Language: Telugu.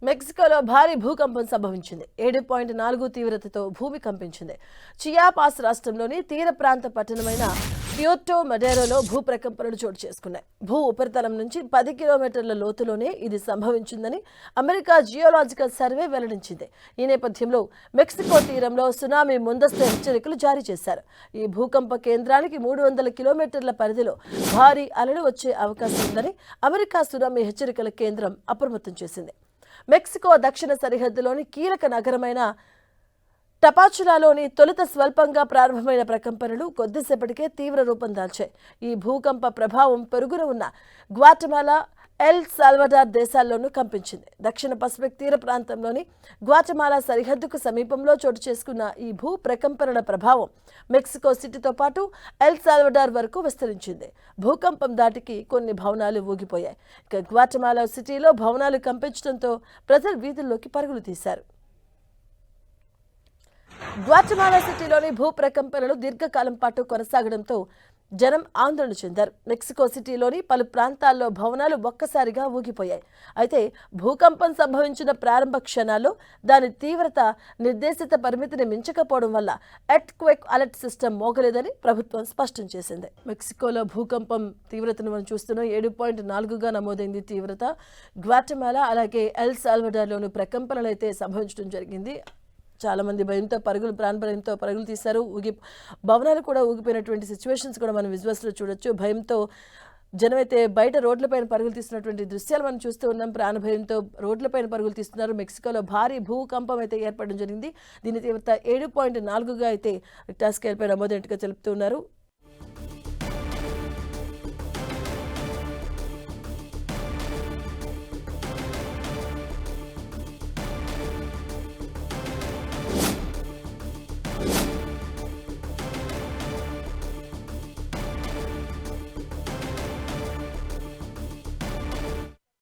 మెక్సికోలో భారీ భూకంపం సంభవించింది. 7.4 తీవ్రతతో భూమి కంపించింది. చియాపాస్ రాష్ట్రంలోని తీర ప్రాంత పట్టణమైన ప్యూర్టో మడేరోలో భూ ప్రకంపనలు చోటు చేసుకున్నాయి. భూ ఉపరితలం నుంచి 10 కిలోమీటర్ల లోతులోనే ఇది సంభవించిందని అమెరికా జియోలాజికల్ సర్వే వెల్లడించింది. ఈ నేపథ్యంలో మెక్సికో తీరంలో సునామీ ముందస్తు హెచ్చరికలు జారీ చేశారు. ఈ భూకంప కేంద్రానికి 300 కిలోమీటర్ల పరిధిలో భారీ అలలు వచ్చే అవకాశం ఉందని అమెరికా సునామీ హెచ్చరికల కేంద్రం అప్రమత్తం చేసింది. మెక్సికో దక్షిణ సరిహద్దులోని కీలక నగరమైన టపాచులాలోని తొలుత స్వల్పంగా ప్రారంభమైన ప్రకంపనలు కొద్దిసేపటికే తీవ్ర రూపం దాల్చాయి. ఈ భూకంప ప్రభావం పొరుగున ఉన్న గ్వాటమాలా, ఎల్ సాల్వడార్ దేశాల్లోనూ కంపించింది. దక్షిణ పసిఫిక్ తీర ప్రాంతంలోని గ్వాటమాలా సరిహద్దుకు సమీపంలో చోటు చేసుకున్న ఈ భూ ప్రకంపనల ప్రభావం మెక్సికో సిటీతో పాటు ఎల్ సాల్వడార్ వరకు విస్తరించింది. భూకంపం దాటికి కొన్ని భవనాలు ఊగిపోయాయి. ఇక గ్వాటమాలా సిటీలో భవనాలు కంపించడంతో ప్రజలు వీధుల్లోకి పరుగులు తీశారు. గ్వాటమాలా సిటీలోని భూ ప్రకంపనలు దీర్ఘకాలం పాటు కొనసాగడంతో జనం ఆందోళన చెందారు. మెక్సికో సిటీలోని పలు ప్రాంతాల్లో భవనాలు ఒక్కసారిగా ఊగిపోయాయి. అయితే భూకంపం సంభవించిన ప్రారంభ క్షణాల్లో దాని తీవ్రత నిర్దేశిత పరిమితిని మించకపోవడం వల్ల ఎర్త్క్వేక్ అలర్ట్ సిస్టమ్ మోగలేదని ప్రభుత్వం స్పష్టం చేసింది. మెక్సికోలో భూకంపం తీవ్రతను మనం చూస్తున్నాం. 7.4గా నమోదైంది తీవ్రత. గ్వాటమాలా అలాగే ఎల్ సాల్వడార్లోని ప్రకంపనలు అయితే సంభవించడం జరిగింది. చాలా మంది భయంతో ప్రాణభయంతో పరుగులు తీశారు. భవనాలు కూడా ఊగిపోయినటువంటి సిచ్యువేషన్స్ కూడా మనం విజువల్స్లో చూడొచ్చు. భయంతో జనమైతే బయట రోడ్లపైన పరుగులు తీస్తున్నటువంటి దృశ్యాలు మనం చూస్తూ ఉన్నాం. ప్రాణభయంతో రోడ్లపైన పరుగులు తీస్తున్నారు. మెక్సికోలో భారీ భూకంపం అయితే ఏర్పడడం జరిగింది. దీని తీవ్రత 7.4గా అయితే రిక్టర్ స్కేల్ పై నమోదైనట్టుగా తెలుపుతున్నారు.